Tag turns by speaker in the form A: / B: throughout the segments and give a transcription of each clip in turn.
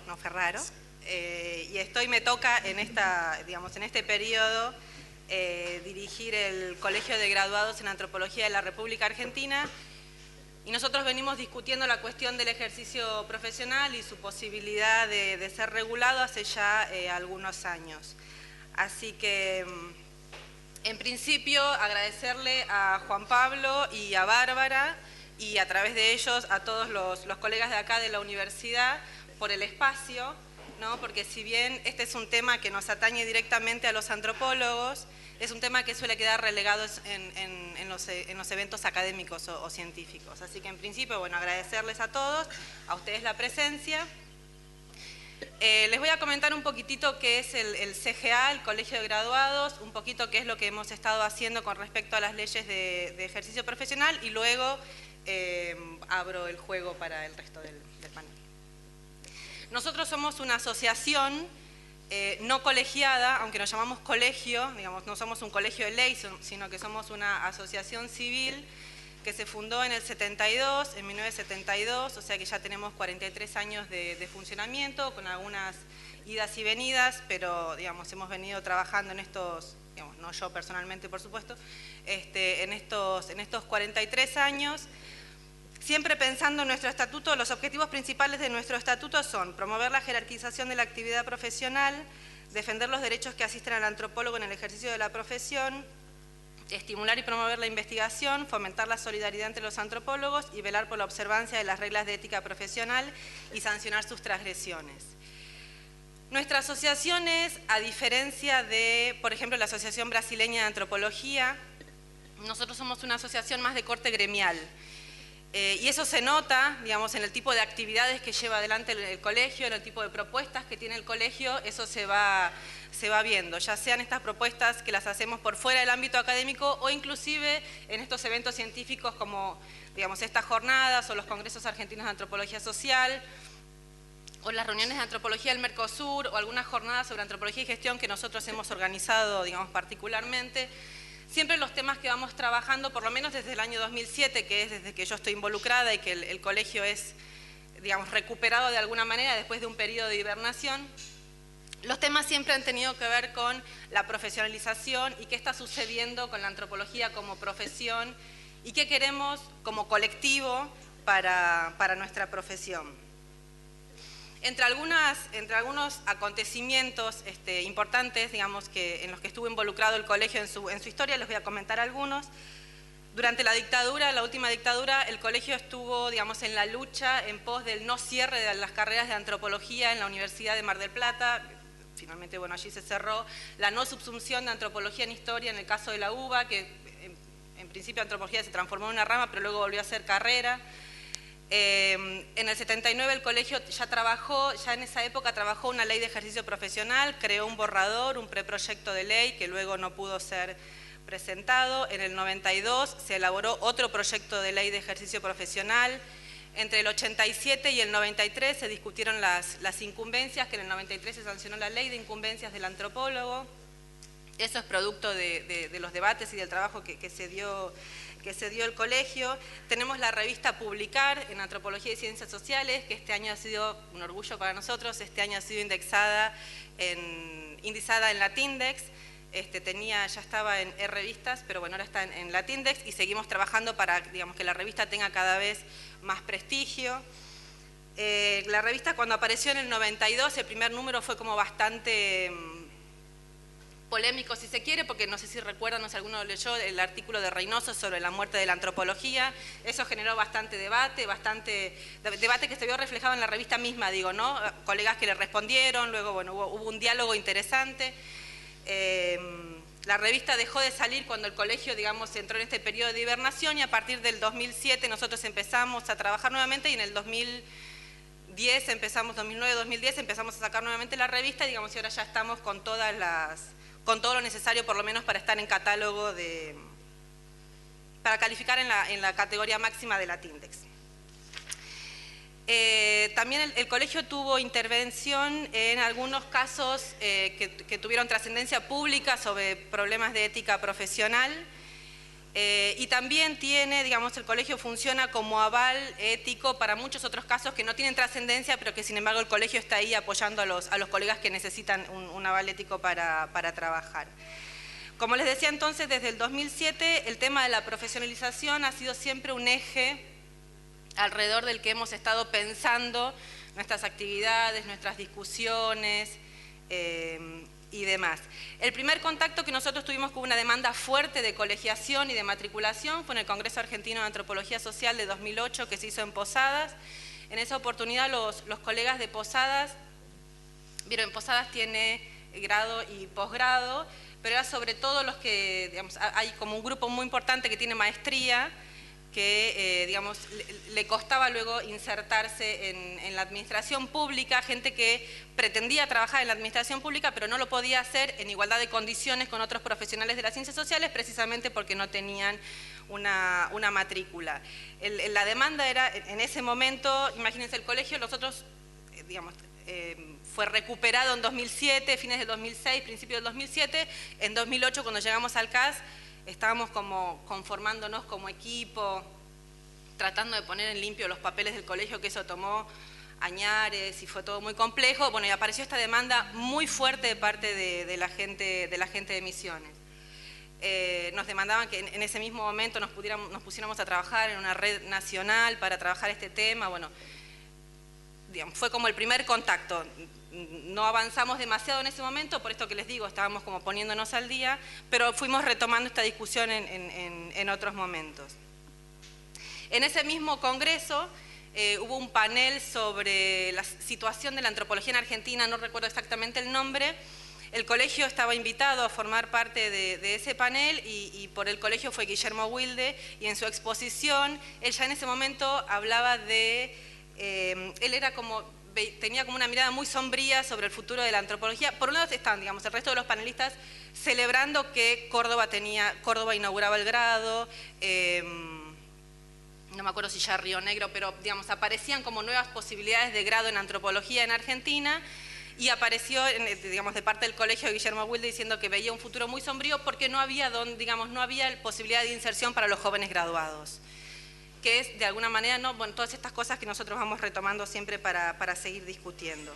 A: no Ferraro, y me toca en este periodo dirigir el Colegio de Graduados en Antropología de la República Argentina, y nosotros venimos discutiendo la cuestión del ejercicio profesional y su posibilidad de ser regulado hace ya algunos años. Así que, en principio, agradecerle a Juan Pablo y a Bárbara, y a través de ellos a todos los colegas de acá de la universidad por el espacio, ¿no? Porque si bien este es un tema que nos atañe directamente a los antropólogos, es un tema que suele quedar relegado en los eventos académicos o científicos. Así que en principio, bueno, agradecerles a todos, a ustedes la presencia. Les voy a comentar un poquitito qué es el CGA, el Colegio de Graduados, un poquito qué es lo que hemos estado haciendo con respecto a las leyes de ejercicio profesional, y luego abro el juego para el resto del panel. Nosotros somos una asociación no colegiada, aunque nos llamamos colegio, digamos, no somos un colegio de ley, sino que somos una asociación civil que se fundó en el 72, en 1972, o sea que ya tenemos 43 años de funcionamiento, con algunas idas y venidas, pero digamos, hemos venido trabajando en estos, digamos, no yo personalmente por supuesto, en estos 43 años. Siempre pensando en nuestro estatuto, los objetivos principales de nuestro estatuto son promover la jerarquización de la actividad profesional, defender los derechos que asisten al antropólogo en el ejercicio de la profesión, estimular y promover la investigación, fomentar la solidaridad entre los antropólogos y velar por la observancia de las reglas de ética profesional y sancionar sus transgresiones. Nuestra asociación es, a diferencia de, por ejemplo, la Asociación Brasileña de Antropología, nosotros somos una asociación más de corte gremial. Y eso se nota, digamos, en el tipo de actividades que lleva adelante el colegio, en el tipo de propuestas que tiene el colegio, eso se va viendo, ya sean estas propuestas que las hacemos por fuera del ámbito académico o inclusive en estos eventos científicos como, digamos, estas jornadas o los congresos argentinos de antropología social, o las reuniones de antropología del Mercosur, o algunas jornadas sobre antropología y gestión que nosotros hemos organizado, digamos, particularmente. Siempre los temas que vamos trabajando, por lo menos desde el año 2007, que es desde que yo estoy involucrada y que el colegio es, digamos, recuperado de alguna manera después de un periodo de hibernación, los temas siempre han tenido que ver con la profesionalización y qué está sucediendo con la antropología como profesión y qué queremos como colectivo para nuestra profesión. Entre algunos acontecimientos importantes, digamos, en los que estuvo involucrado el colegio en su historia, les voy a comentar algunos. Durante la dictadura, la última dictadura, el colegio estuvo, digamos, en la lucha en pos del no cierre de las carreras de antropología en la Universidad de Mar del Plata. Finalmente, bueno, allí se cerró. La no subsunción de antropología en historia en el caso de la UBA, que en principio antropología se transformó en una rama, pero luego volvió a ser carrera. En el 79 el colegio ya en esa época trabajó una ley de ejercicio profesional, creó un borrador, un preproyecto de ley que luego no pudo ser presentado. En el 92 se elaboró otro proyecto de ley de ejercicio profesional. Entre el 87 y el 93 se discutieron las incumbencias, que en el 93 se sancionó la ley de incumbencias del antropólogo. Eso es producto de los debates y del trabajo que se dio el colegio. Tenemos la revista Publicar en Antropología y Ciencias Sociales, que este año ha sido un orgullo para nosotros, este año ha sido indexada en Latindex. Ya estaba en E-Revistas, pero bueno, ahora está en Latindex y seguimos trabajando para, digamos, que la revista tenga cada vez más prestigio. La revista, cuando apareció en el 92, el primer número fue como bastante polémico, si se quiere, porque no sé si recuerdan, no sé si alguno lo leyó, el artículo de Reynoso sobre la muerte de la antropología. Eso generó bastante debate que se vio reflejado en la revista misma, digo, ¿no? Colegas que le respondieron, luego, bueno, hubo un diálogo interesante. La revista dejó de salir cuando el colegio, digamos, entró en este periodo de hibernación, y a partir del 2007 nosotros empezamos a trabajar nuevamente, y en el 2009-2010 empezamos a sacar nuevamente la revista, y digamos, y ahora ya estamos con todo lo necesario, por lo menos para estar en catálogo para calificar en la categoría máxima de Latindex. También el colegio tuvo intervención en algunos casos que tuvieron trascendencia pública sobre problemas de ética profesional, Y también tiene, digamos, el colegio funciona como aval ético para muchos otros casos que no tienen trascendencia, pero que sin embargo el colegio está ahí apoyando a los colegas que necesitan un aval ético para trabajar. Como les decía entonces, desde el 2007 el tema de la profesionalización ha sido siempre un eje alrededor del que hemos estado pensando nuestras actividades, nuestras discusiones y demás. El primer contacto que nosotros tuvimos con una demanda fuerte de colegiación y de matriculación fue en el Congreso Argentino de Antropología Social de 2008 que se hizo en Posadas. En esa oportunidad los colegas de Posadas, vieron, Posadas tiene grado y posgrado, pero era sobre todo los que, digamos, hay como un grupo muy importante que tiene maestría, que digamos, le costaba luego insertarse en la administración pública, gente que pretendía trabajar en la administración pública, pero no lo podía hacer en igualdad de condiciones con otros profesionales de las ciencias sociales, precisamente porque no tenían una matrícula. La demanda era, en ese momento, imagínense el colegio, nosotros, digamos, fue recuperado en 2007, fines del 2006, principios del 2007, en 2008 cuando llegamos al CAS, estábamos como conformándonos como equipo, tratando de poner en limpio los papeles del colegio, que eso tomó añares y fue todo muy complejo. Bueno, y apareció esta demanda muy fuerte de parte de la gente de Misiones. Nos demandaban que en ese mismo momento nos pusiéramos a trabajar en una red nacional para trabajar este tema. Bueno, digamos, fue como el primer contacto. No avanzamos demasiado en ese momento, por esto que les digo, estábamos como poniéndonos al día, pero fuimos retomando esta discusión en otros momentos. En ese mismo congreso hubo un panel sobre la situación de la antropología en Argentina, no recuerdo exactamente el nombre. El colegio estaba invitado a formar parte de ese panel y por el colegio fue Guillermo Wilde, y en su exposición, él ya en ese momento hablaba de, él era como, tenía como una mirada muy sombría sobre el futuro de la antropología. Por un lado están, digamos, el resto de los panelistas celebrando que Córdoba inauguraba el grado, no me acuerdo si ya Río Negro, pero digamos, aparecían como nuevas posibilidades de grado en antropología en Argentina, y apareció, digamos, de parte del colegio Guillermo Wilde diciendo que veía un futuro muy sombrío porque no había, digamos, no había posibilidad de inserción para los jóvenes graduados, que es de alguna manera, ¿no? Bueno, todas estas cosas que nosotros vamos retomando siempre para seguir discutiendo.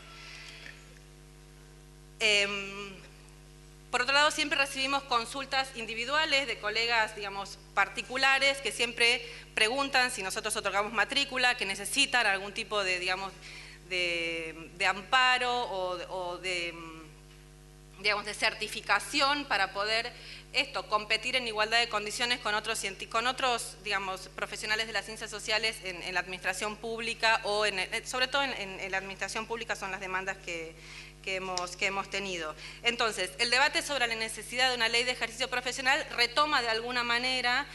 A: Por otro lado, siempre recibimos consultas individuales de colegas, digamos, particulares, que siempre preguntan si nosotros otorgamos matrícula, que necesitan algún tipo de, digamos, de amparo o de, digamos, de certificación para poder competir en igualdad de condiciones con otros, digamos, profesionales de las ciencias sociales en la administración pública o sobre todo en la administración pública son las demandas que hemos tenido. Entonces, el debate sobre la necesidad de una ley de ejercicio profesional retoma de alguna manera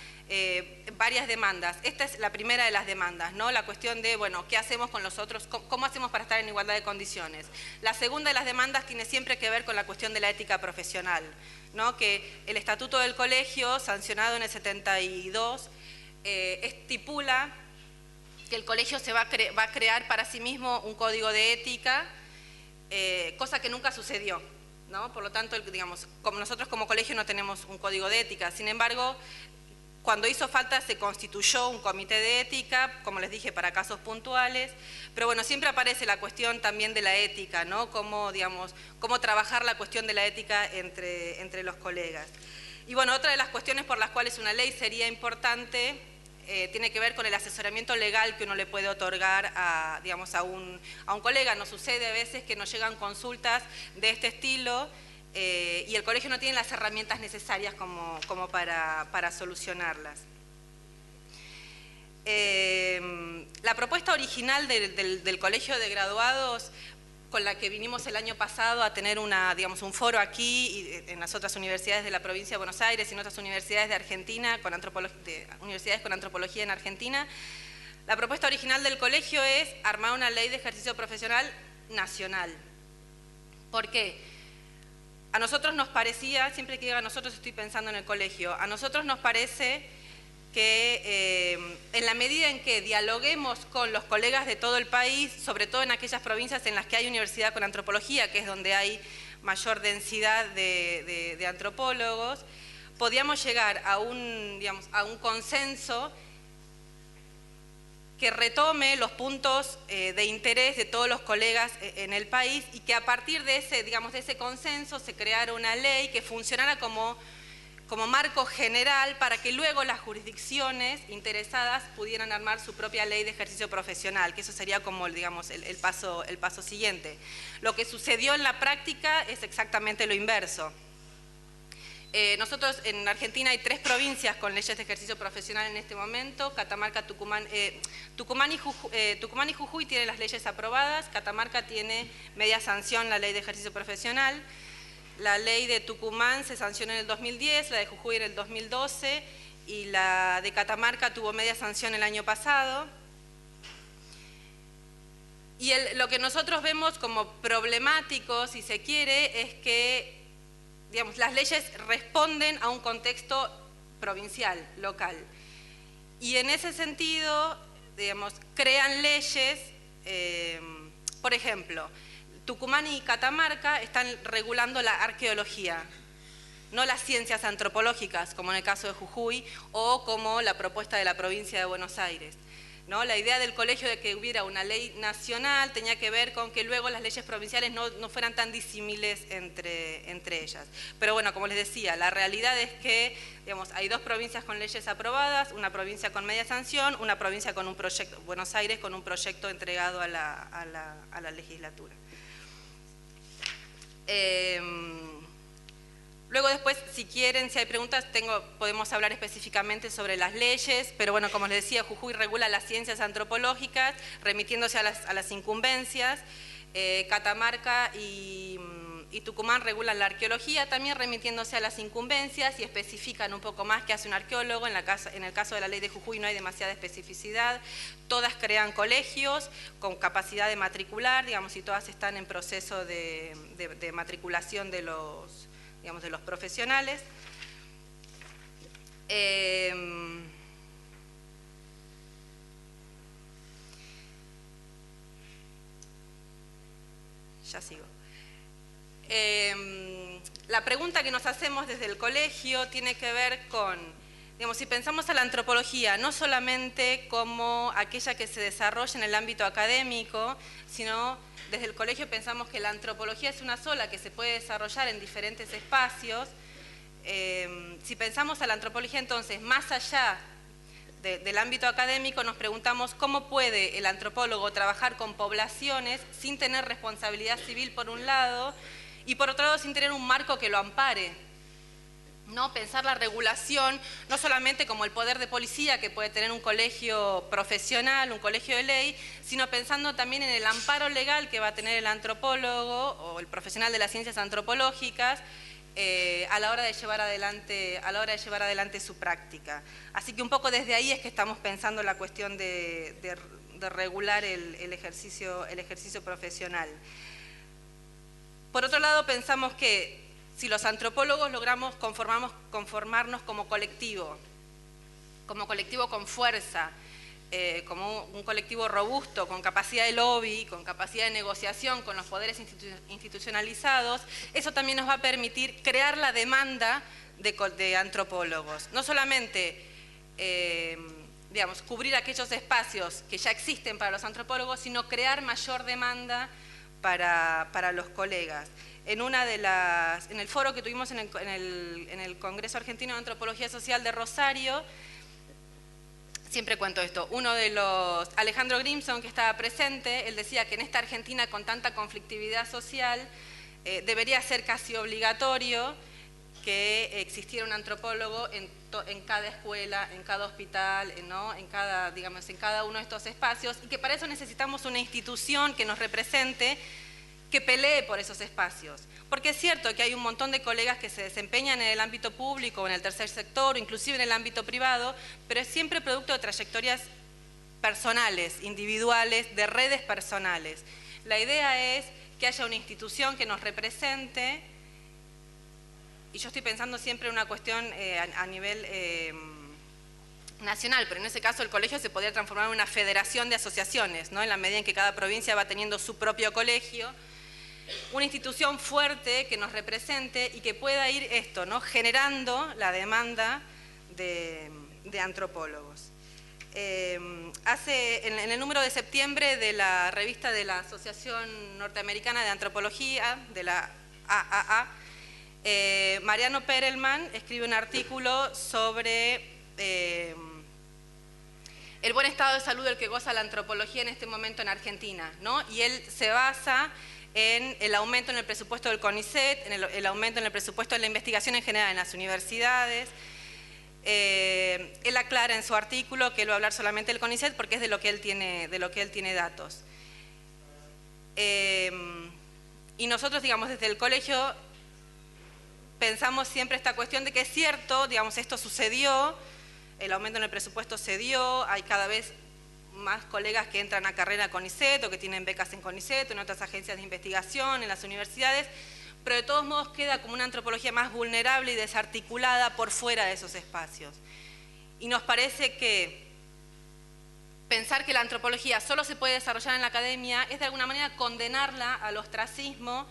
A: varias demandas. Esta es la primera de las demandas, ¿no? La cuestión de, bueno, ¿qué hacemos con los otros? ¿Cómo hacemos para estar en igualdad de condiciones? La segunda de las demandas tiene siempre que ver con la cuestión de la ética profesional, ¿no? Que el Estatuto del Colegio, sancionado en el 72, estipula que el colegio va a crear para sí mismo un código de ética, cosa que nunca sucedió, ¿no? Por lo tanto, digamos, nosotros como colegio no tenemos un código de ética. Sin embargo, cuando hizo falta se constituyó un comité de ética, como les dije, para casos puntuales, pero bueno, siempre aparece la cuestión también de la ética, ¿no? Cómo trabajar la cuestión de la ética entre los colegas. Y bueno, otra de las cuestiones por las cuales una ley sería importante tiene que ver con el asesoramiento legal que uno le puede otorgar digamos, a un colega. Nos sucede a veces que nos llegan consultas de este estilo y el colegio no tiene las herramientas necesarias como para solucionarlas. La propuesta original del Colegio de Graduados, con la que vinimos el año pasado a tener digamos, un foro aquí y en las otras universidades de la provincia de Buenos Aires y en otras universidades de Argentina, universidades con antropología en Argentina, la propuesta original del colegio es armar una ley de ejercicio profesional nacional. ¿Por qué? A nosotros nos parecía, siempre que diga a nosotros estoy pensando en el colegio, a nosotros nos parece que en la medida en que dialoguemos con los colegas de todo el país, sobre todo en aquellas provincias en las que hay universidad con antropología, que es donde hay mayor densidad de antropólogos, podíamos llegar a un consenso que retome los puntos de interés de todos los colegas en el país y que a partir de ese consenso se creara una ley que funcionara como marco general para que luego las jurisdicciones interesadas pudieran armar su propia ley de ejercicio profesional, que eso sería como el paso siguiente. Lo que sucedió en la práctica es exactamente lo inverso. Nosotros en Argentina hay 3 provincias con leyes de ejercicio profesional en este momento: Catamarca, Tucumán y Jujuy tienen las leyes aprobadas. Catamarca tiene media sanción la ley de ejercicio profesional. La ley de Tucumán se sancionó en el 2010, la de Jujuy en el 2012 y la de Catamarca tuvo media sanción el año pasado. Y lo que nosotros vemos como problemático, si se quiere, es que las leyes responden a un contexto provincial, local. Y en ese sentido, crean leyes, por ejemplo, Tucumán y Catamarca están regulando la arqueología, no las ciencias antropológicas, como en el caso de Jujuy, o como la propuesta de la provincia de Buenos Aires, ¿no? La idea del colegio de que hubiera una ley nacional tenía que ver con que luego las leyes provinciales no fueran tan disímiles entre ellas. Pero bueno, como les decía, la realidad es que hay 2 provincias con leyes aprobadas, una provincia con media sanción, una provincia con un proyecto, Buenos Aires, con un proyecto entregado a la legislatura. Luego después, si quieren, si hay preguntas, podemos hablar específicamente sobre las leyes, pero bueno, como les decía, Jujuy regula las ciencias antropológicas, remitiéndose a las incumbencias. Catamarca y Tucumán regulan la arqueología, también remitiéndose a las incumbencias y especifican un poco más qué hace un arqueólogo. En el caso de la ley de Jujuy no hay demasiada especificidad. Todas crean colegios con capacidad de matricular, y todas están en proceso de matriculación de los profesionales. Ya sigo. La pregunta que nos hacemos desde el colegio tiene que ver con, si pensamos a la antropología, no solamente como aquella que se desarrolla en el ámbito académico, sino desde el colegio pensamos que la antropología es una sola que se puede desarrollar en diferentes espacios. Si pensamos a la antropología, entonces, más allá del ámbito académico, nos preguntamos cómo puede el antropólogo trabajar con poblaciones sin tener responsabilidad civil por un lado y por otro lado sin tener un marco que lo ampare, ¿no? Pensar la regulación no solamente como el poder de policía que puede tener un colegio profesional, un colegio de ley, sino pensando también en el amparo legal que va a tener el antropólogo o el profesional de las ciencias antropológicas a la hora de llevar adelante su práctica. Así que un poco desde ahí es que estamos pensando la cuestión de regular el ejercicio profesional. Por otro lado, pensamos que si los antropólogos logramos conformarnos como colectivo con fuerza, como un colectivo robusto, con capacidad de lobby, con capacidad de negociación con los poderes institucionalizados, eso también nos va a permitir crear la demanda de antropólogos. No solamente, cubrir aquellos espacios que ya existen para los antropólogos, sino crear mayor demanda para los colegas. En el foro que tuvimos en el Congreso Argentino de Antropología Social de Rosario, siempre cuento esto, Alejandro Grimson, que estaba presente, él decía que en esta Argentina con tanta conflictividad social debería ser casi obligatorio que existiera un antropólogo en cada escuela, en cada hospital, ¿no? en cada uno de estos espacios, y que para eso necesitamos una institución que nos represente, que pelee por esos espacios. Porque es cierto que hay un montón de colegas que se desempeñan en el ámbito público, o en el tercer sector, o inclusive en el ámbito privado, pero es siempre producto de trayectorias personales, individuales, de redes personales. La idea es que haya una institución que nos represente, y yo estoy pensando siempre en una cuestión a nivel nacional, pero en ese caso el colegio se podría transformar en una federación de asociaciones, ¿no? En la medida en que cada provincia va teniendo su propio colegio, una institución fuerte que nos represente y que pueda ir esto, ¿no? Generando la demanda de antropólogos. En el número de septiembre de la revista de la Asociación Norteamericana de Antropología, de la AAA, Mariano Perelman escribe un artículo sobre el buen estado de salud del que goza la antropología en este momento en Argentina, ¿no? Y él se basa en el aumento en el presupuesto del CONICET, en el aumento en el presupuesto de la investigación en general en las universidades. Él aclara en su artículo que él va a hablar solamente del CONICET porque es de lo que él tiene datos. Y nosotros, digamos, desde el colegio pensamos siempre esta cuestión de que es cierto, digamos, esto sucedió, el aumento en el presupuesto se dio, hay cada vez más colegas que entran a carrera CONICET o que tienen becas en CONICET o en otras agencias de investigación, en las universidades, pero de todos modos queda como una antropología más vulnerable y desarticulada por fuera de esos espacios. Y nos parece que pensar que la antropología solo se puede desarrollar en la academia es de alguna manera condenarla al ostracismo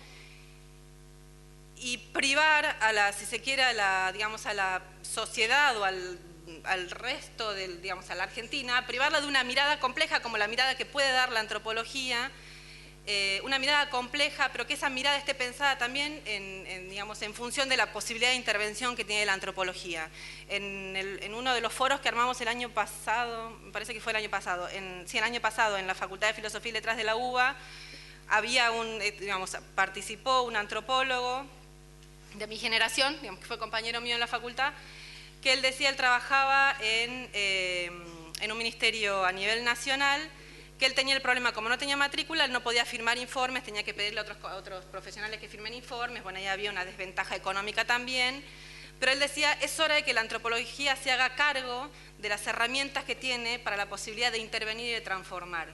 A: y privar a la, si se quiere, digamos, a la sociedad o al resto, digamos, a la Argentina, privarla de una mirada compleja como la mirada que puede dar la antropología, una mirada compleja, pero que esa mirada esté pensada también digamos, en función de la posibilidad de intervención que tiene la antropología. En uno de los foros que armamos el año pasado, me parece que fue el año pasado, el año pasado en la Facultad de Filosofía y Letras de la UBA, había digamos, participó un antropólogo de mi generación, digamos, que fue compañero mío en la facultad, que él decía, él trabajaba en un ministerio a nivel nacional, que él tenía el problema, como no tenía matrícula, él no podía firmar informes, tenía que pedirle a otros profesionales que firmen informes, bueno, ahí había una desventaja económica también, pero él decía, es hora de que la antropología se haga cargo de las herramientas que tiene para la posibilidad de intervenir y de transformar,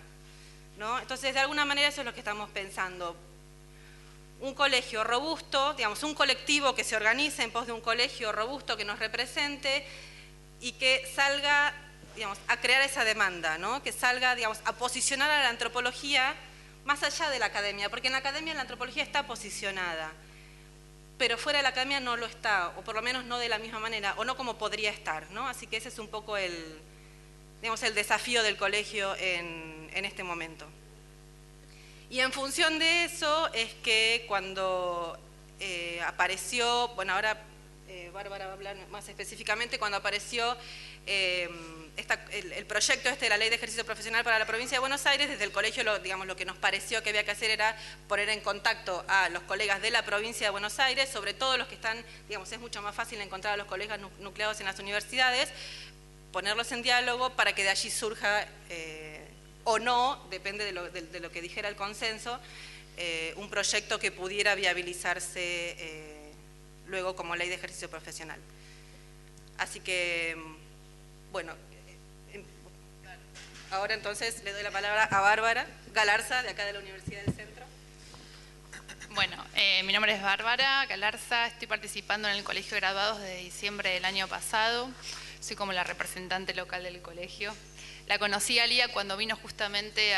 A: ¿no? Entonces, de alguna manera eso es lo que estamos pensando. Un colegio robusto, digamos, un colectivo que se organice en pos de un colegio robusto que nos represente y que salga, digamos, a crear esa demanda, ¿no? Que salga, digamos, a posicionar a la antropología más allá de la academia, porque en la academia la antropología está posicionada, pero fuera de la academia no lo está, o por lo menos no de la misma manera, o no como podría estar, ¿no? Así que ese es un poco digamos, el desafío del colegio en este momento. Y en función de eso es que cuando apareció, bueno, ahora Bárbara va a hablar más específicamente, cuando apareció el proyecto de la Ley de Ejercicio Profesional para la Provincia de Buenos Aires, desde el colegio, digamos, lo que nos pareció que había que hacer era poner en contacto a los colegas de la Provincia de Buenos Aires, sobre todo los que están, digamos, es mucho más fácil encontrar a los colegas nucleados en las universidades, ponerlos en diálogo para que de allí surja o no, depende de lo que dijera el consenso, un proyecto que pudiera viabilizarse luego como ley de ejercicio profesional. Así que, bueno, ahora entonces le doy la palabra a Bárbara Galarza, de acá de la Universidad del Centro.
B: Bueno, mi nombre es Bárbara Galarza, estoy participando en el Colegio de Graduados desde diciembre del año pasado, soy como la representante local del colegio. La conocí a Lía cuando vino justamente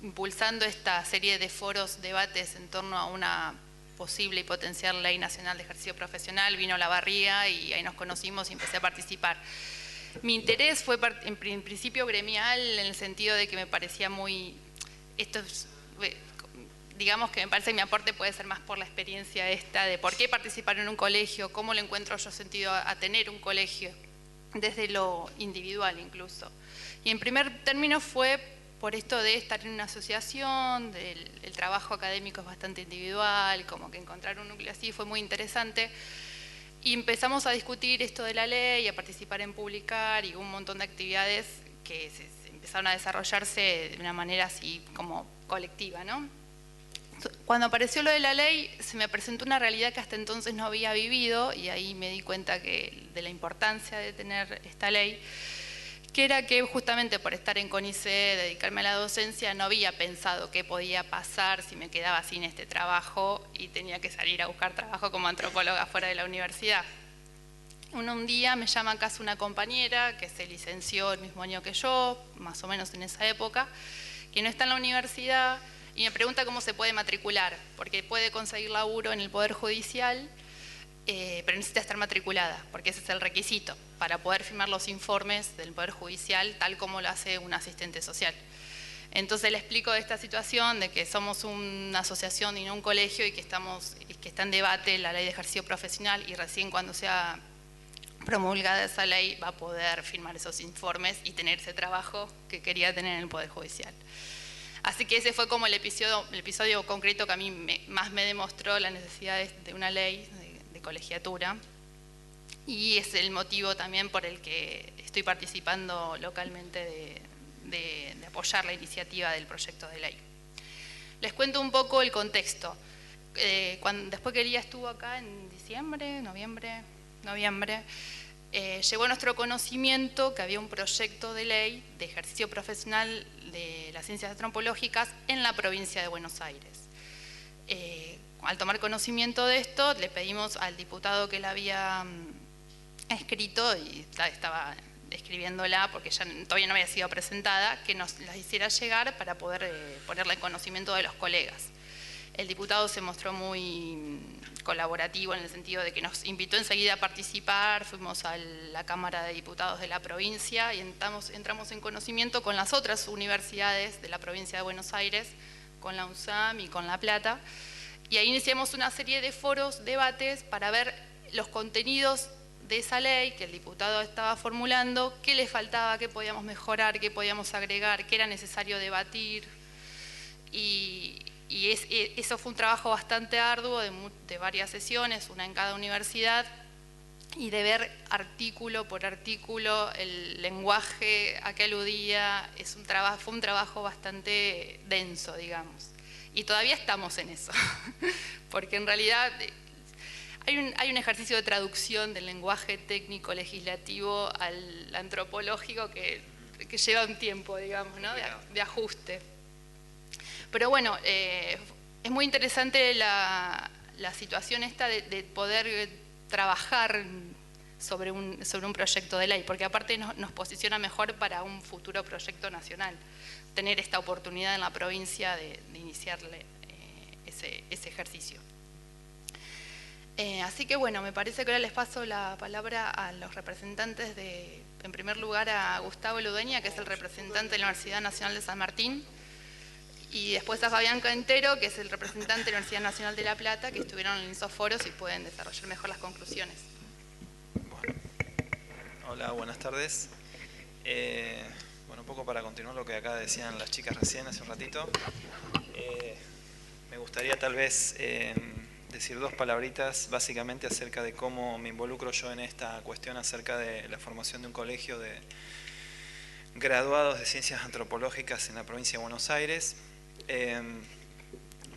B: impulsando esta serie de foros, debates en torno a una posible y potencial ley nacional de ejercicio profesional. Vino la Barría y ahí nos conocimos y empecé a participar. Mi interés fue en principio gremial, en el sentido de que me parecía digamos que me parece que mi aporte puede ser más por la experiencia esta de por qué participar en un colegio, cómo le encuentro yo sentido a tener un colegio, desde lo individual incluso. Y en primer término fue por esto de estar en una asociación, el trabajo académico es bastante individual, como que encontrar un núcleo así fue muy interesante. Y empezamos a discutir esto de la ley, a participar en publicar y un montón de actividades que se empezaron a desarrollarse de una manera así como colectiva, ¿no? Cuando apareció lo de la ley, se me presentó una realidad que hasta entonces no había vivido y ahí me di cuenta de la importancia de tener esta ley, que era que justamente por estar en CONICET, dedicarme a la docencia, no había pensado qué podía pasar si me quedaba sin este trabajo y tenía que salir a buscar trabajo como antropóloga fuera de la universidad. Un día me llama a casa una compañera que se licenció el mismo año que yo, más o menos en esa época, que no está en la universidad Y me pregunta cómo se puede matricular, porque puede conseguir laburo en el Poder Judicial, pero necesita estar matriculada, porque ese es el requisito para poder firmar los informes del Poder Judicial, tal como lo hace un asistente social. Entonces le explico de esta situación, de que somos una asociación y no un colegio, y que está en debate la ley de ejercicio profesional, y recién cuando sea promulgada esa ley va a poder firmar esos informes y tener ese trabajo que quería tener en el Poder Judicial. Así que ese fue como el episodio concreto que a mí más me demostró la necesidad de una ley de colegiatura, y es el motivo también por el que estoy participando localmente de apoyar la iniciativa del proyecto de ley. Les cuento un poco el contexto. Después que Elías estuvo acá en noviembre, llegó a nuestro conocimiento que había un proyecto de ley de ejercicio profesional de las ciencias antropológicas en la provincia de Buenos Aires. Al tomar conocimiento de esto, le pedimos al diputado que la había escrito, y estaba escribiéndola porque todavía no había sido presentada, que nos la hiciera llegar para poder ponerla en conocimiento de los colegas. El diputado se mostró muy colaborativo en el sentido de que nos invitó enseguida a participar, fuimos a la Cámara de Diputados de la provincia y entramos en conocimiento con las otras universidades de la provincia de Buenos Aires, con la UNSAM y con La Plata, y ahí iniciamos una serie de foros, debates, para ver los contenidos de esa ley que el diputado estaba formulando, qué le faltaba, qué podíamos mejorar, qué podíamos agregar, qué era necesario debatir. Y eso fue un trabajo bastante arduo de varias sesiones, una en cada universidad, y de ver artículo por artículo el lenguaje a que aludía. Fue un trabajo bastante denso, digamos. Y todavía estamos en eso, porque en realidad hay un ejercicio de traducción del lenguaje técnico legislativo al antropológico que lleva un tiempo, digamos, ¿no? de ajuste. Pero bueno, es muy interesante la situación esta de poder trabajar sobre un proyecto de ley, porque aparte nos posiciona mejor para un futuro proyecto nacional, tener esta oportunidad en la provincia de iniciarle ese ejercicio. Así que bueno, me parece que ahora les paso la palabra a los representantes en primer lugar a Gustavo Ludueña, que es el representante de la Universidad Nacional de San Martín, y después a Fabián Cantero, que es el representante de la Universidad Nacional de La Plata, que estuvieron en esos foros y pueden desarrollar mejor las conclusiones.
C: Bueno. Hola, buenas tardes. Bueno, un poco para continuar lo que acá decían las chicas recién, hace un ratito. Me gustaría tal vez decir dos palabritas básicamente acerca de cómo me involucro yo en esta cuestión acerca de la formación de un colegio de graduados de ciencias antropológicas en la provincia de Buenos Aires.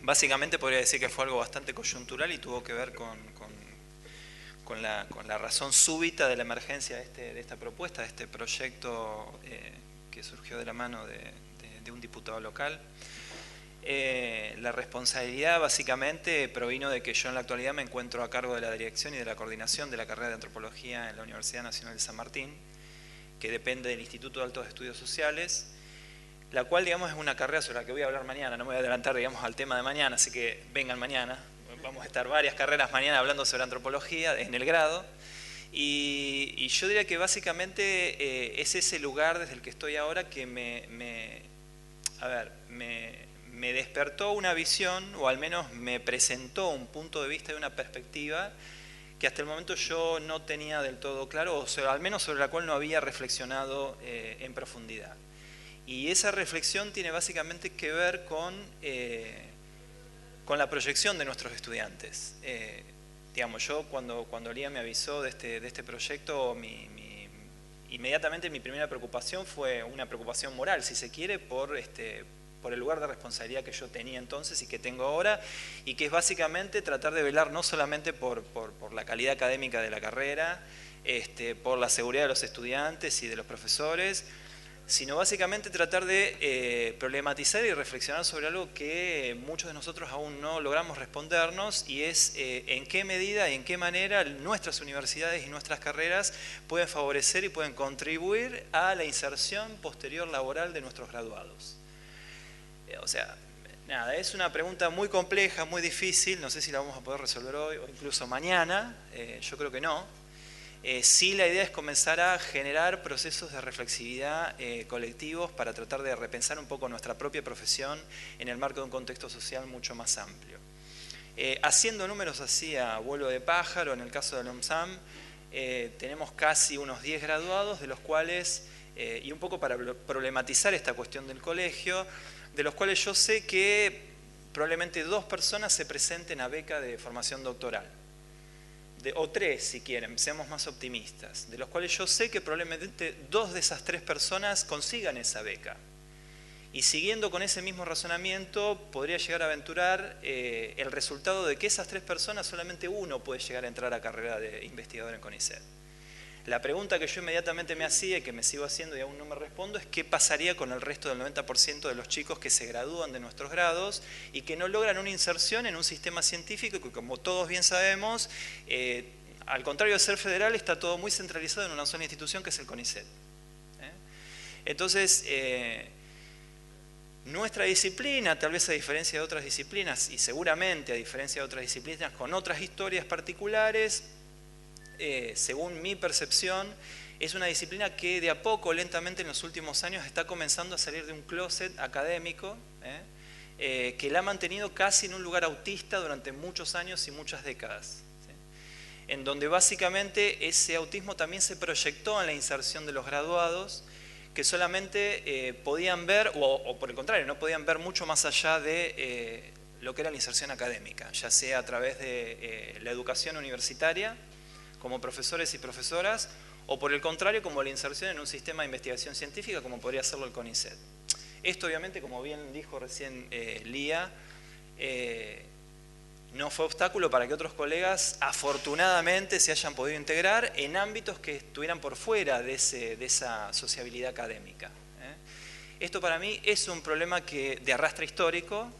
C: Básicamente podría decir que fue algo bastante coyuntural y tuvo que ver con la razón súbita de la emergencia de esta propuesta, de este proyecto que surgió de la mano de un diputado local. La responsabilidad básicamente provino de que yo en la actualidad me encuentro a cargo de la dirección y de la coordinación de la carrera de antropología en la Universidad Nacional de San Martín, que depende del Instituto de Altos Estudios Sociales, la cual, digamos, es una carrera sobre la que voy a hablar mañana. No me voy a adelantar, digamos, al tema de mañana, así que vengan mañana. Vamos a estar varias carreras mañana hablando sobre antropología en el grado. Y yo diría que básicamente es ese lugar desde el que estoy ahora que me despertó una visión, o al menos me presentó un punto de vista y una perspectiva que hasta el momento yo no tenía del todo claro, o sea, al menos sobre la cual no había reflexionado en profundidad. Y esa reflexión tiene básicamente que ver con la proyección de nuestros estudiantes. Digamos, yo cuando Lía me avisó de este proyecto, inmediatamente mi primera preocupación fue una preocupación moral, si se quiere, por el lugar de responsabilidad que yo tenía entonces y que tengo ahora, y que es básicamente tratar de velar no solamente por la calidad académica de la carrera, por la seguridad de los estudiantes y de los profesores, sino básicamente tratar de problematizar y reflexionar sobre algo que muchos de nosotros aún no logramos respondernos, y es en qué medida y en qué manera nuestras universidades y nuestras carreras pueden favorecer y pueden contribuir a la inserción posterior laboral de nuestros graduados. O sea, Nada, es una pregunta muy compleja, muy difícil, no sé si la vamos a poder resolver hoy o incluso mañana, yo creo que no. Sí, la idea es comenzar a generar procesos de reflexividad colectivos para tratar de repensar un poco nuestra propia profesión en el marco de un contexto social mucho más amplio. Haciendo números así a vuelo de pájaro, en el caso del UNSAM, tenemos casi unos 10 graduados, de los cuales, y un poco para problematizar esta cuestión del colegio, de los cuales yo sé que probablemente 2 personas se presenten a beca de formación doctoral. O 3 si quieren, seamos más optimistas, de los cuales yo sé que probablemente 2 de esas 3 personas consigan esa beca. Y siguiendo con ese mismo razonamiento, podría llegar a aventurar el resultado de que esas 3 personas, solamente uno puede llegar a entrar a carrera de investigador en CONICET. La pregunta que yo inmediatamente me hacía y que me sigo haciendo y aún no me respondo es qué pasaría con el resto del 90% de los chicos que se gradúan de nuestros grados y que no logran una inserción en un sistema científico que, como todos bien sabemos, al contrario de ser federal, está todo muy centralizado en una sola institución que es el CONICET. Entonces, nuestra disciplina, tal vez a diferencia de otras disciplinas y seguramente a diferencia de otras disciplinas con otras historias particulares, según mi percepción, es una disciplina que de a poco, lentamente en los últimos años, está comenzando a salir de un closet académico que la ha mantenido casi en un lugar autista durante muchos años y muchas décadas, ¿sí? En donde básicamente ese autismo también se proyectó en la inserción de los graduados, que solamente podían ver, o por el contrario, no podían ver mucho más allá de lo que era la inserción académica, ya sea a través de la educación universitaria, como profesores y profesoras, o por el contrario, como la inserción en un sistema de investigación científica, como podría hacerlo el CONICET. Esto obviamente, como bien dijo recién Lía, no fue obstáculo para que otros colegas, afortunadamente, se hayan podido integrar en ámbitos que estuvieran por fuera de esa sociabilidad académica. Esto para mí es un problema de arrastre histórico,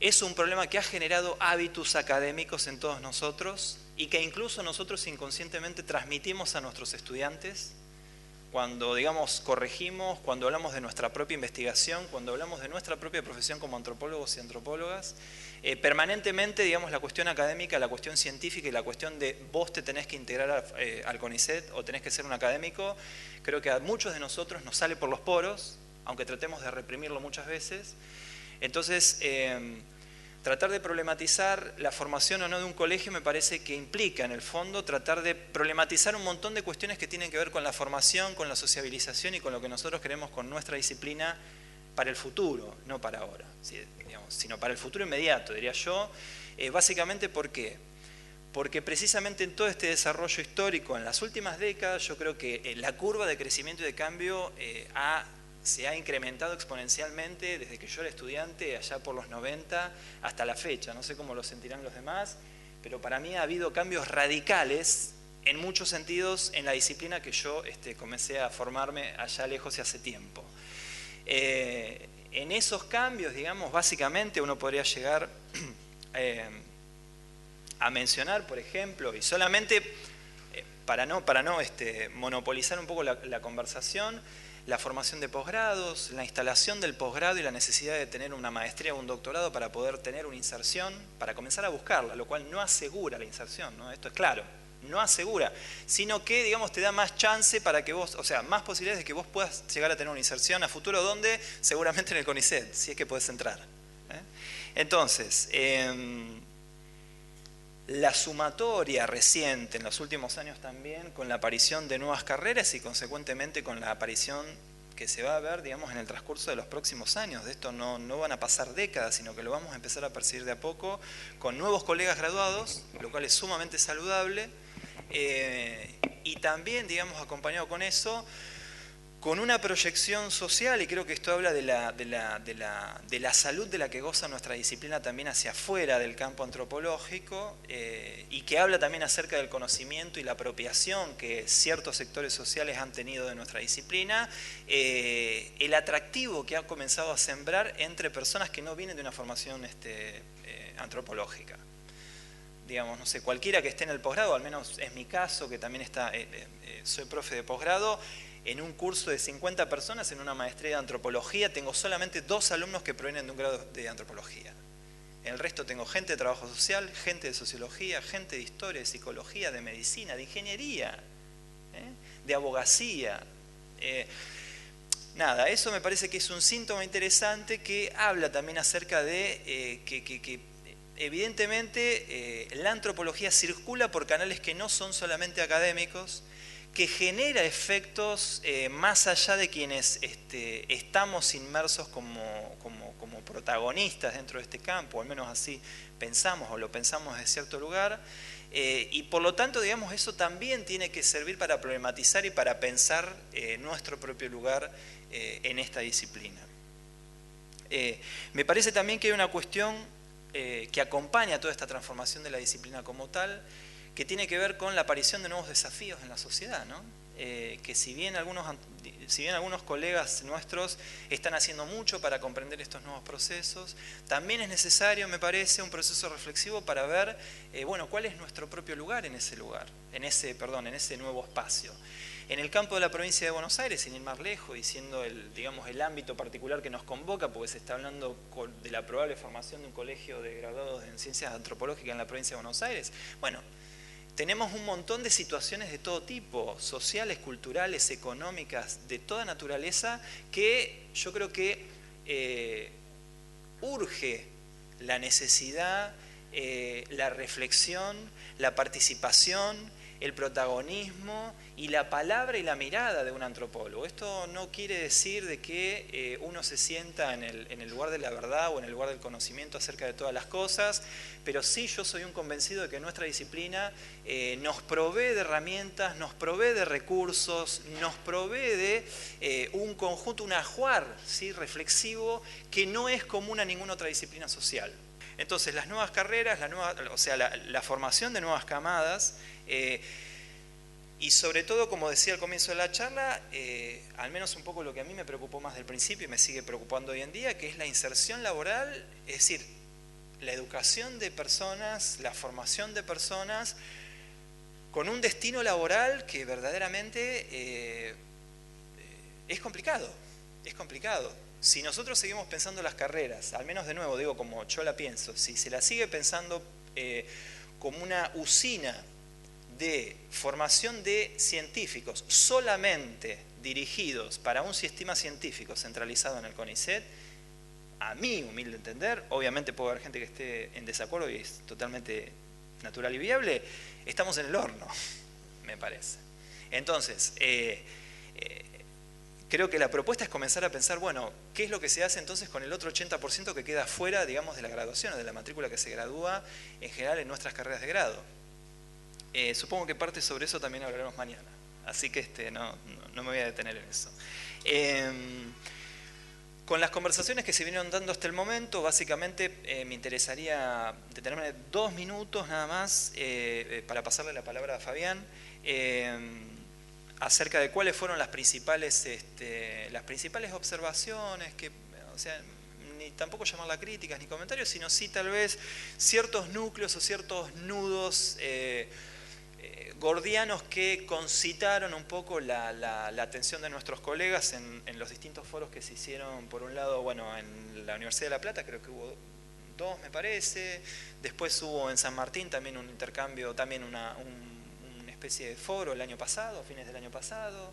C: es un problema que ha generado hábitos académicos en todos nosotros y que incluso nosotros inconscientemente transmitimos a nuestros estudiantes cuando, digamos, corregimos, cuando hablamos de nuestra propia investigación, cuando hablamos de nuestra propia profesión como antropólogos y antropólogas. Permanentemente, digamos, la cuestión académica, la cuestión científica y la cuestión de vos te tenés que integrar al CONICET o tenés que ser un académico, creo que a muchos de nosotros nos sale por los poros, aunque tratemos de reprimirlo muchas veces. Entonces, tratar de problematizar la formación o no de un colegio me parece que implica, en el fondo, tratar de problematizar un montón de cuestiones que tienen que ver con la formación, con la sociabilización y con lo que nosotros queremos con nuestra disciplina para el futuro, no para ahora, sino para el futuro inmediato, diría yo. Básicamente, ¿por qué? Porque precisamente en todo este desarrollo histórico, en las últimas décadas, yo creo que la curva de crecimiento y de cambio se ha incrementado exponencialmente desde que yo era estudiante, allá por los 90, hasta la fecha. No sé cómo lo sentirán los demás, pero para mí ha habido cambios radicales, en muchos sentidos, en la disciplina que yo comencé a formarme allá lejos y hace tiempo. En esos cambios, digamos, básicamente uno podría llegar a mencionar, por ejemplo, y solamente para no monopolizar un poco la conversación, la formación de posgrados, la instalación del posgrado y la necesidad de tener una maestría o un doctorado para poder tener una inserción, para comenzar a buscarla, lo cual no asegura la inserción, ¿no? Esto es claro, no asegura, sino que, digamos, te da más chance para que vos, o sea, más posibilidades de que vos puedas llegar a tener una inserción a futuro, ¿dónde? Seguramente en el CONICET, si es que podés entrar. Entonces, la sumatoria reciente en los últimos años también con la aparición de nuevas carreras y consecuentemente con la aparición que se va a ver, digamos, en el transcurso de los próximos años. De esto no van a pasar décadas, sino que lo vamos a empezar a percibir de a poco con nuevos colegas graduados, lo cual es sumamente saludable, y también, digamos, acompañado con eso, con una proyección social, y creo que esto habla de la salud de la que goza nuestra disciplina también hacia afuera del campo antropológico, y que habla también acerca del conocimiento y la apropiación que ciertos sectores sociales han tenido de nuestra disciplina, el atractivo que ha comenzado a sembrar entre personas que no vienen de una formación antropológica. Digamos, no sé, cualquiera que esté en el posgrado, al menos es mi caso, que también soy profe de posgrado, en un curso de 50 personas en una maestría de antropología tengo solamente 2 alumnos que provienen de un grado de antropología. En el resto tengo gente de trabajo social, gente de sociología, gente de historia, de psicología, de medicina, de ingeniería, de abogacía. Nada, eso me parece que es un síntoma interesante que habla también acerca de que evidentemente la antropología circula por canales que no son solamente académicos, que genera efectos más allá de quienes estamos inmersos como protagonistas dentro de este campo, o al menos así pensamos o lo pensamos desde cierto lugar, y por lo tanto, digamos, eso también tiene que servir para problematizar y para pensar nuestro propio lugar en esta disciplina. Me parece también que hay una cuestión que acompaña toda esta transformación de la disciplina como tal, que tiene que ver con la aparición de nuevos desafíos en la sociedad, ¿no? Que si bien algunos colegas nuestros están haciendo mucho para comprender estos nuevos procesos, también es necesario, me parece, un proceso reflexivo para ver, bueno, cuál es nuestro propio lugar en ese en ese nuevo espacio. En el campo de la provincia de Buenos Aires, sin ir más lejos y siendo el ámbito particular que nos convoca, porque se está hablando de la probable formación de un colegio de graduados en ciencias antropológicas en la provincia de Buenos Aires, bueno, tenemos un montón de situaciones de todo tipo, sociales, culturales, económicas, de toda naturaleza, que yo creo que urge la necesidad, la reflexión, la participación, el protagonismo y la palabra y la mirada de un antropólogo. Esto no quiere decir de que uno se sienta en el lugar de la verdad o en el lugar del conocimiento acerca de todas las cosas, pero sí yo soy un convencido de que nuestra disciplina nos provee de herramientas, nos provee de recursos, nos provee de un conjunto, un ajuar, ¿sí?, reflexivo que no es común a ninguna otra disciplina social. Entonces, las nuevas carreras, la formación de nuevas camadas, y sobre todo, como decía al comienzo de la charla, al menos un poco lo que a mí me preocupó más del principio y me sigue preocupando hoy en día, que es la inserción laboral, es decir, la educación de personas, la formación de personas con un destino laboral que verdaderamente es complicado, es complicado. Si nosotros seguimos pensando las carreras, al menos de nuevo digo como yo la pienso, si se la sigue pensando como una usina de formación de científicos solamente dirigidos para un sistema científico centralizado en el CONICET, a mi humilde entender, obviamente puede haber gente que esté en desacuerdo y es totalmente natural y viable, estamos en el horno, me parece. Entonces, creo que la propuesta es comenzar a pensar, bueno, ¿qué es lo que se hace entonces con el otro 80% que queda fuera, digamos, de la graduación o de la matrícula que se gradúa en general en nuestras carreras de grado? Supongo que parte sobre eso también hablaremos mañana, así que no me voy a detener en eso. Con las conversaciones que se vinieron dando hasta el momento, básicamente me interesaría detenerme 2 minutos nada más para pasarle la palabra a Fabián acerca de cuáles fueron las principales observaciones, que, o sea, ni tampoco llamarla críticas ni comentarios, sino sí tal vez ciertos núcleos o ciertos nudos gordianos que concitaron un poco la atención de nuestros colegas en los distintos foros que se hicieron, por un lado, bueno, en la Universidad de La Plata, creo que hubo 2, me parece, después hubo en San Martín también un intercambio, también una especie de foro el año pasado, a fines del año pasado,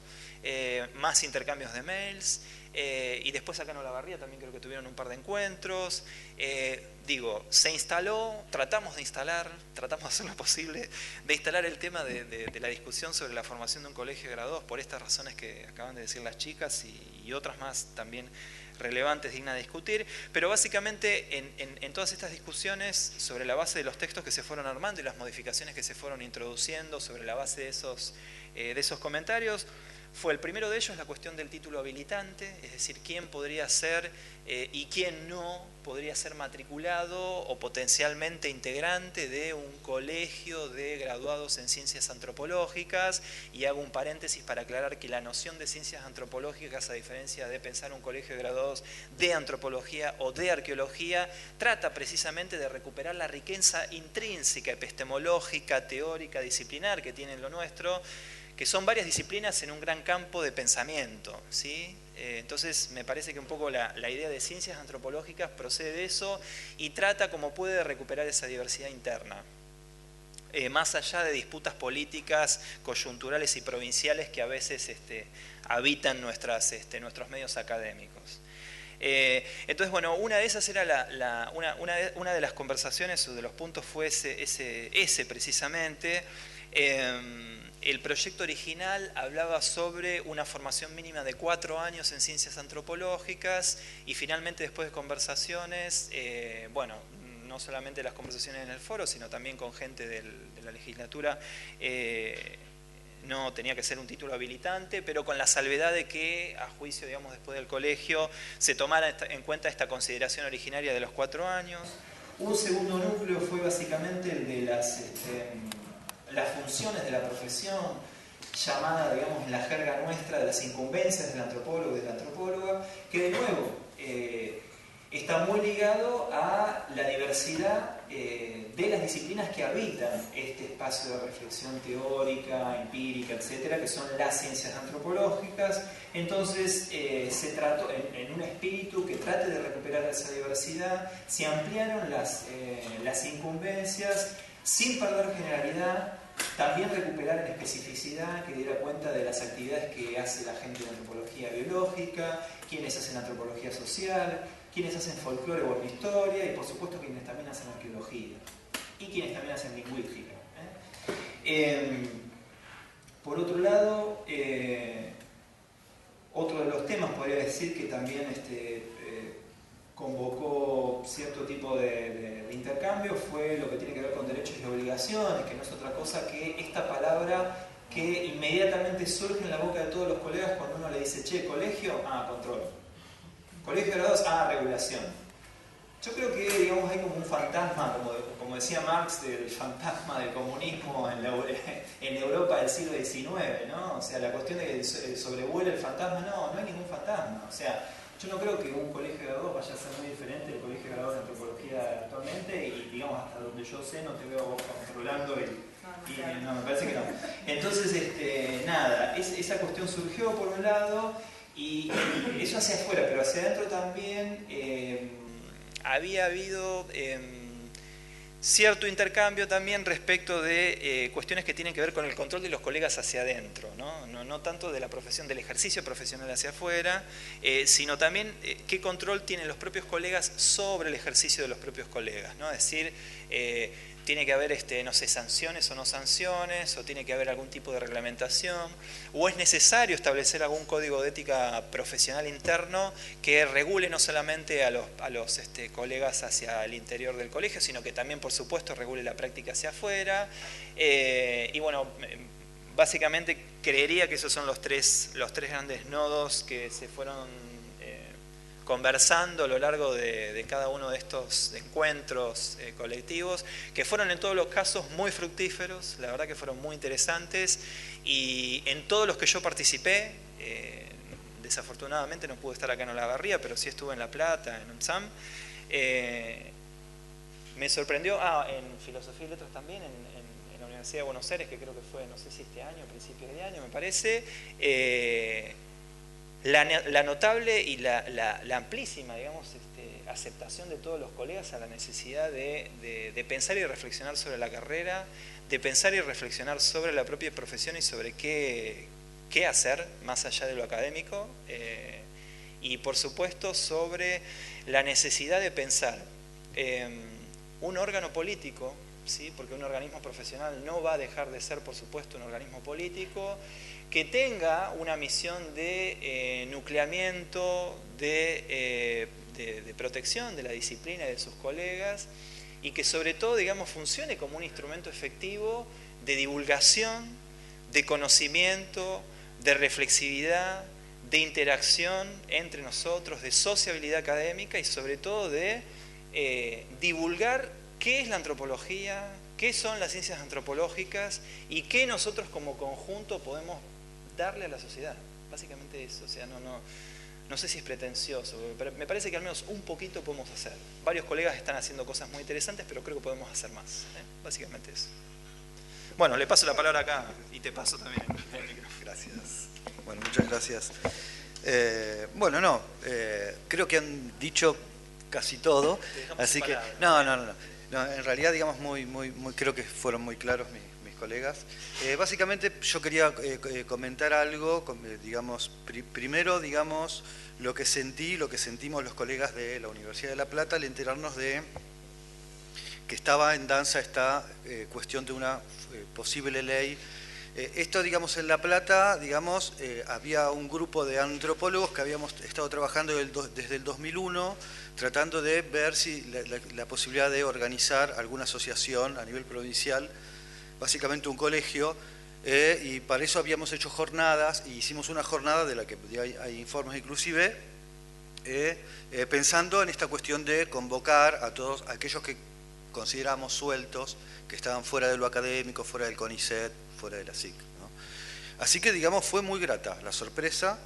C: más intercambios de mails, y después acá en Olavarría también creo que tuvieron un par de encuentros. Se instaló, tratamos de hacer lo posible, de instalar el tema de la discusión sobre la formación de un colegio de graduados por estas razones que acaban de decir las chicas y otras más también relevantes, dignas de discutir, pero básicamente en todas estas discusiones sobre la base de los textos que se fueron armando y las modificaciones que se fueron introduciendo sobre la base de esos comentarios, fue el primero de ellos la cuestión del título habilitante, es decir, quién podría ser y quién no podría ser matriculado o potencialmente integrante de un colegio de graduados en ciencias antropológicas, y hago un paréntesis para aclarar que la noción de ciencias antropológicas, a diferencia de pensar un colegio de graduados de antropología o de arqueología, trata precisamente de recuperar la riqueza intrínseca, epistemológica, teórica, disciplinar que tiene lo nuestro, que son varias disciplinas en un gran campo de pensamiento, ¿sí? Entonces me parece que un poco la idea de ciencias antropológicas procede de eso y trata como puede de recuperar esa diversidad interna. Más allá de disputas políticas, coyunturales y provinciales que a veces habitan nuestros medios académicos. Entonces, bueno, una de esas era una de las conversaciones o de los puntos fue ese precisamente. El proyecto original hablaba sobre una formación mínima de 4 años en ciencias antropológicas y finalmente después de conversaciones, bueno, no solamente las conversaciones en el foro, sino también con gente de la legislatura, no tenía que ser un título habilitante, pero con la salvedad de que, a juicio, digamos, después del colegio, se tomara en cuenta esta consideración originaria de los 4 años. Un segundo núcleo fue básicamente el de las funciones de la profesión, llamada, digamos, en la jerga nuestra, de las incumbencias del antropólogo y de la antropóloga, que de nuevo está muy ligado a la diversidad de las disciplinas que habitan este espacio de reflexión teórica, empírica, etcétera, que son las ciencias antropológicas. Entonces se trató, en un espíritu que trate de recuperar esa diversidad, se ampliaron las incumbencias sin perder generalidad, también recuperar en especificidad, que diera cuenta de las actividades que hace la gente de antropología biológica, quienes hacen antropología social, quienes hacen folclore o historia y por supuesto quienes también hacen arqueología y quienes también hacen lingüística. Por otro lado, otro de los temas podría decir que también convocó cierto tipo de intercambio fue lo que tiene que ver con derechos y obligaciones, que no es otra cosa que esta palabra que inmediatamente surge en la boca de todos los colegas cuando uno le dice, che, colegio, control. Colegio de graduados, regulación. Yo creo que, digamos, hay como un fantasma, como decía Marx, del fantasma del comunismo en Europa del siglo XIX, ¿no? O sea, la cuestión de que sobrevuela el fantasma, no hay ningún fantasma. O sea, yo no creo que un colegio de graduados vaya a ser muy diferente del colegio de graduados de antropología actualmente y, digamos, hasta donde yo sé, no te veo vos controlando no, me parece que no. Entonces, nada, esa cuestión surgió por un lado y eso hacia afuera, pero hacia adentro también había habido cierto intercambio también respecto de cuestiones que tienen que ver con el control de los colegas hacia adentro, no tanto de la profesión, del ejercicio profesional hacia afuera, sino también qué control tienen los propios colegas sobre el ejercicio de los propios colegas, ¿no? Es decir, tiene que haber, no sé, sanciones o no sanciones, o tiene que haber algún tipo de reglamentación, o es necesario establecer algún código de ética profesional interno que regule no solamente a los colegas hacia el interior del colegio, sino que también, por supuesto, regule la práctica hacia afuera. Y bueno, básicamente creería que esos son los tres grandes nodos que se fueron conversando a lo largo de cada uno de estos encuentros colectivos, que fueron en todos los casos muy fructíferos, la verdad que fueron muy interesantes, y en todos los que yo participé, desafortunadamente no pude estar acá en Olavarría, pero sí estuve en La Plata, en UNSAM, me sorprendió, en Filosofía y Letras también, en la Universidad de Buenos Aires, que creo que fue, no sé si este año, principios de año me parece, la notable y la amplísima, digamos, aceptación de todos los colegas a la necesidad de pensar y reflexionar sobre la carrera, de pensar y reflexionar sobre la propia profesión y sobre qué hacer más allá de lo académico, y por supuesto sobre la necesidad de pensar un órgano político, ¿sí? Porque un organismo profesional no va a dejar de ser, por supuesto, un organismo político, que tenga una misión de nucleamiento, de protección de la disciplina y de sus colegas, y que sobre todo, digamos, funcione como un instrumento efectivo de divulgación, de conocimiento, de reflexividad, de interacción entre nosotros, de sociabilidad académica y sobre todo de divulgar qué es la antropología, qué son las ciencias antropológicas y qué nosotros como conjunto podemos darle a la sociedad. Básicamente eso, o sea, no sé si es pretencioso, pero me parece que al menos un poquito podemos hacer. Varios colegas están haciendo cosas muy interesantes, pero creo que podemos hacer más, Básicamente eso. Bueno, le paso la palabra acá y te paso también el micrófono.
D: Gracias. Bueno, muchas gracias. Creo que han dicho casi todo, así que no, en realidad digamos creo que fueron muy claros mis colegas. Básicamente yo quería comentar algo, digamos, primero digamos lo que sentimos los colegas de la Universidad de La Plata al enterarnos de que estaba en danza esta cuestión de una posible ley. Esto, digamos, en La Plata, digamos, había un grupo de antropólogos que habíamos estado trabajando desde el 2001, tratando de ver si la posibilidad de organizar alguna asociación a nivel provincial, básicamente un colegio, y para eso habíamos hecho jornadas, y hicimos una jornada de la que hay informes inclusive, pensando en esta cuestión de convocar a todos aquellos que consideramos sueltos, que estaban fuera de lo académico, fuera del CONICET, fuera de la SIC, ¿no? Así que, digamos, fue muy grata la sorpresa.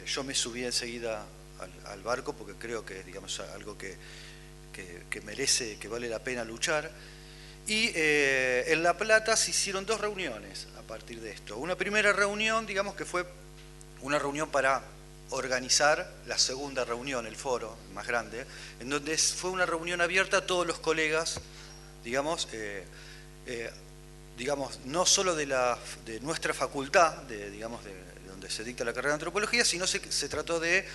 D: Yo me subí enseguida al barco porque creo que, digamos, algo que merece, que vale la pena luchar. Y en La Plata se hicieron 2 reuniones a partir de esto. Una primera reunión, digamos, que fue una reunión para organizar la segunda reunión, el foro más grande, en donde fue una reunión abierta a todos los colegas, digamos, no solo de nuestra facultad, de donde se dicta la carrera de antropología, sino se trató de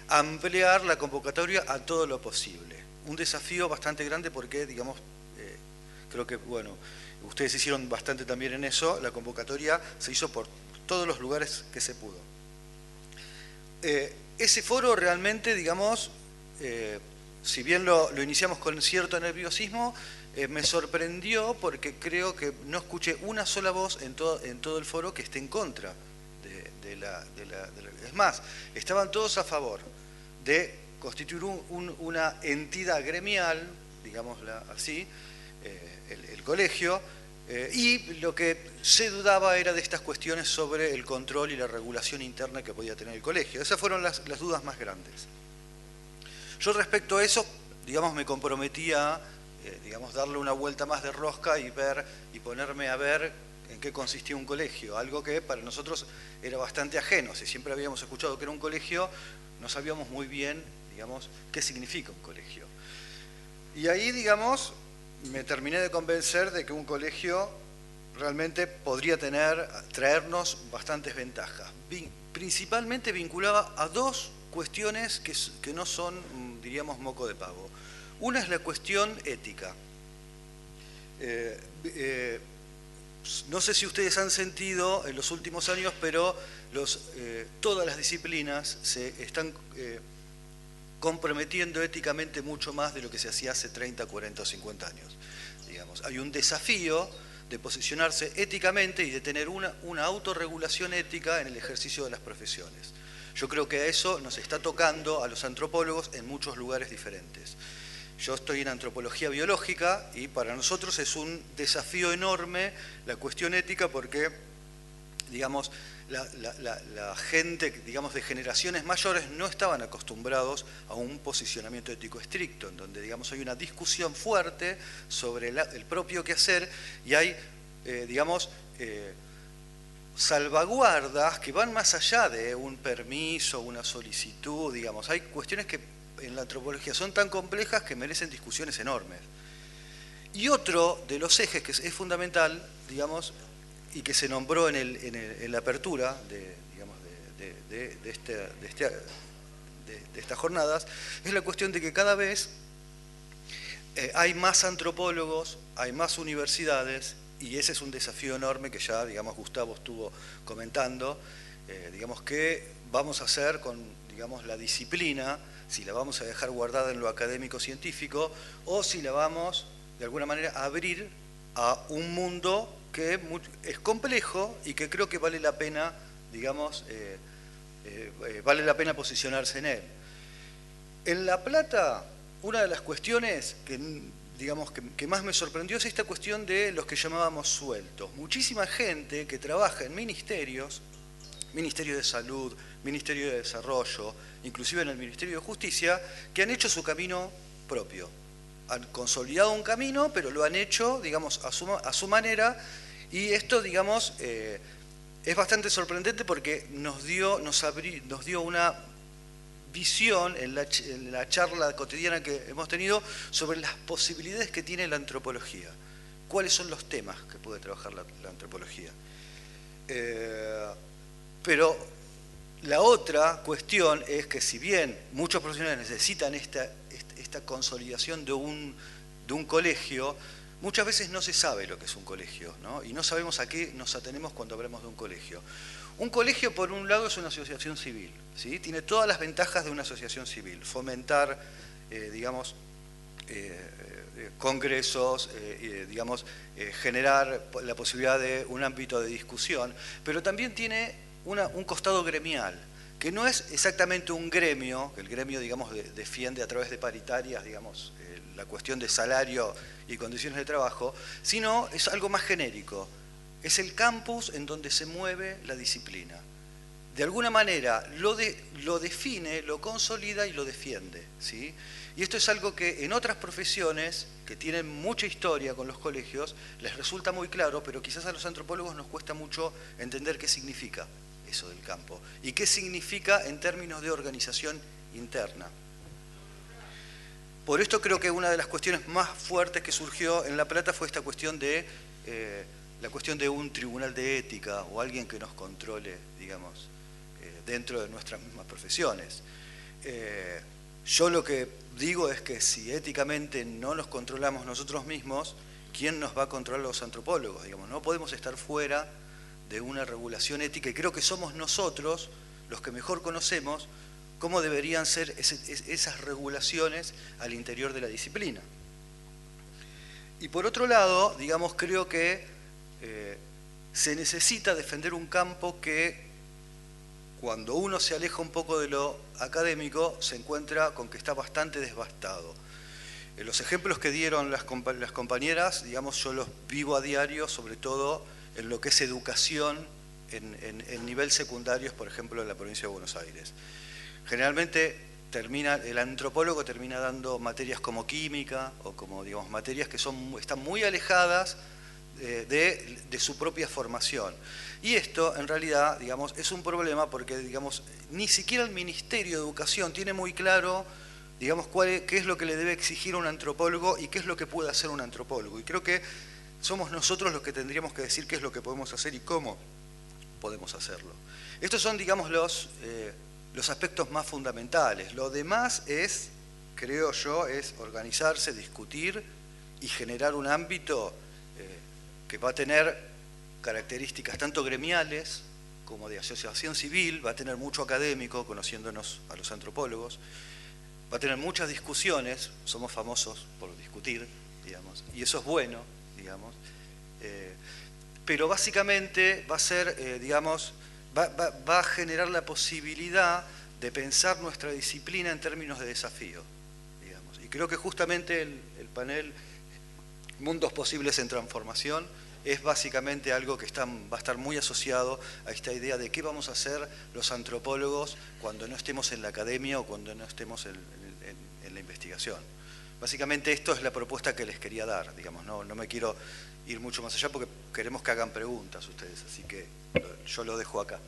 D: ampliar la convocatoria a todo lo posible. Un desafío bastante grande porque, digamos, creo que, bueno, ustedes hicieron bastante también en eso, la convocatoria se hizo por todos los lugares que se pudo. Ese foro realmente, digamos, si bien lo iniciamos con cierto nerviosismo, me sorprendió porque creo que no escuché una sola voz en todo el foro que esté en contra de la... Es más, estaban todos a favor de constituir una entidad gremial, digámosla así, el colegio, y lo que se dudaba era de estas cuestiones sobre el control y la regulación interna que podía tener el colegio. Esas fueron las dudas más grandes. Yo respecto a eso, digamos, me comprometí a digamos, darle una vuelta más de rosca y ponerme a ver en qué consistía un colegio, algo que para nosotros era bastante ajeno. Si siempre habíamos escuchado que era un colegio, no sabíamos muy bien, digamos, qué significa un colegio. Y ahí, digamos, me terminé de convencer de que un colegio realmente podría traernos bastantes ventajas. Principalmente vinculaba a 2 cuestiones que no son, diríamos, moco de pavo. Una es la cuestión ética. No sé si ustedes han sentido en los últimos años, pero todas las disciplinas se están comprometiendo éticamente mucho más de lo que se hacía hace 30, 40 o 50 años. Digamos, hay un desafío de posicionarse éticamente y de tener una autorregulación ética en el ejercicio de las profesiones. Yo creo que a eso nos está tocando a los antropólogos en muchos lugares diferentes. Yo estoy en antropología biológica y para nosotros es un desafío enorme la cuestión ética porque, digamos, la gente, digamos, de generaciones mayores no estaban acostumbrados a un posicionamiento ético estricto, en donde, digamos, hay una discusión fuerte sobre el propio quehacer y hay, digamos, salvaguardas que van más allá de un permiso, una solicitud, digamos. Hay cuestiones que en la antropología son tan complejas que merecen discusiones enormes. Y otro de los ejes que es fundamental, digamos, y que se nombró en la apertura de estas jornadas, es la cuestión de que cada vez hay más antropólogos, hay más universidades, y ese es un desafío enorme que ya, digamos, Gustavo estuvo comentando, digamos, qué vamos a hacer con, digamos, la disciplina, si la vamos a dejar guardada en lo académico-científico o si la vamos, de alguna manera, a abrir a un mundo que es complejo y que creo que vale la pena, digamos, vale la pena posicionarse en él. En La Plata, una de las cuestiones que, digamos, que más me sorprendió es esta cuestión de los que llamábamos sueltos. Muchísima gente que trabaja en ministerios, Ministerio de Salud, Ministerio de Desarrollo, inclusive en el Ministerio de Justicia, que han hecho su camino propio. Han consolidado un camino, pero lo han hecho, digamos, a su manera, Y esto, digamos, es bastante sorprendente porque nos dio una visión en la charla cotidiana que hemos tenido sobre las posibilidades que tiene la antropología. ¿Cuáles son los temas que puede trabajar la antropología? Pero la otra cuestión es que si bien muchos profesionales necesitan esta consolidación de un colegio, muchas veces no se sabe lo que es un colegio, ¿no? Y no sabemos a qué nos atenemos cuando hablamos de un colegio. Un colegio, por un lado, es una asociación civil, ¿sí? Tiene todas las ventajas de una asociación civil, fomentar, digamos, congresos, digamos, generar la posibilidad de un ámbito de discusión, pero también tiene un costado gremial, que no es exactamente un gremio, que el gremio, digamos, defiende a través de paritarias, digamos, la cuestión de salario y condiciones de trabajo, sino es algo más genérico. Es el campus en donde se mueve la disciplina. De alguna manera lo define, lo consolida y lo defiende, ¿sí? Y esto es algo que en otras profesiones que tienen mucha historia con los colegios les resulta muy claro, pero quizás a los antropólogos nos cuesta mucho entender qué significa eso del campo y qué significa en términos de organización interna. Por esto creo que una de las cuestiones más fuertes que surgió en La Plata fue esta cuestión de la cuestión de un tribunal de ética o alguien que nos controle, digamos, dentro de nuestras mismas profesiones. Yo lo que digo es que si éticamente no nos controlamos nosotros mismos, ¿quién nos va a controlar los antropólogos? Digamos, no podemos estar fuera de una regulación ética y creo que somos nosotros los que mejor conocemos cómo deberían ser esas regulaciones al interior de la disciplina. Y por otro lado, digamos, creo que se necesita defender un campo que cuando uno se aleja un poco de lo académico se encuentra con que está bastante devastado. Los ejemplos que dieron las compañeras, digamos, yo los vivo a diario, sobre todo en lo que es educación en nivel secundario, por ejemplo, en la provincia de Buenos Aires. Generalmente el antropólogo termina dando materias como química o como, digamos, materias que están muy alejadas de su propia formación. Y esto, en realidad, digamos, es un problema porque, digamos, ni siquiera el Ministerio de Educación tiene muy claro, digamos, qué es lo que le debe exigir a un antropólogo y qué es lo que puede hacer un antropólogo. Y creo que somos nosotros los que tendríamos que decir qué es lo que podemos hacer y cómo podemos hacerlo. Estos son, digamos, los aspectos más fundamentales. Lo demás es, creo yo, es organizarse, discutir y generar un ámbito que va a tener características tanto gremiales como de asociación civil, va a tener mucho académico, conociéndonos a los antropólogos, va a tener muchas discusiones, somos famosos por discutir, digamos, y eso es bueno, digamos, pero básicamente va a ser, digamos, va a generar la posibilidad de pensar nuestra disciplina en términos de desafío, digamos. Y creo que justamente el panel Mundos Posibles en Transformación es básicamente algo que va a estar muy asociado a esta idea de qué vamos a hacer los antropólogos cuando no estemos en la academia o cuando no estemos en la investigación. Básicamente esto es la propuesta que les quería dar, digamos, no me quiero ir mucho más allá porque queremos que hagan preguntas ustedes, así que yo lo dejo acá.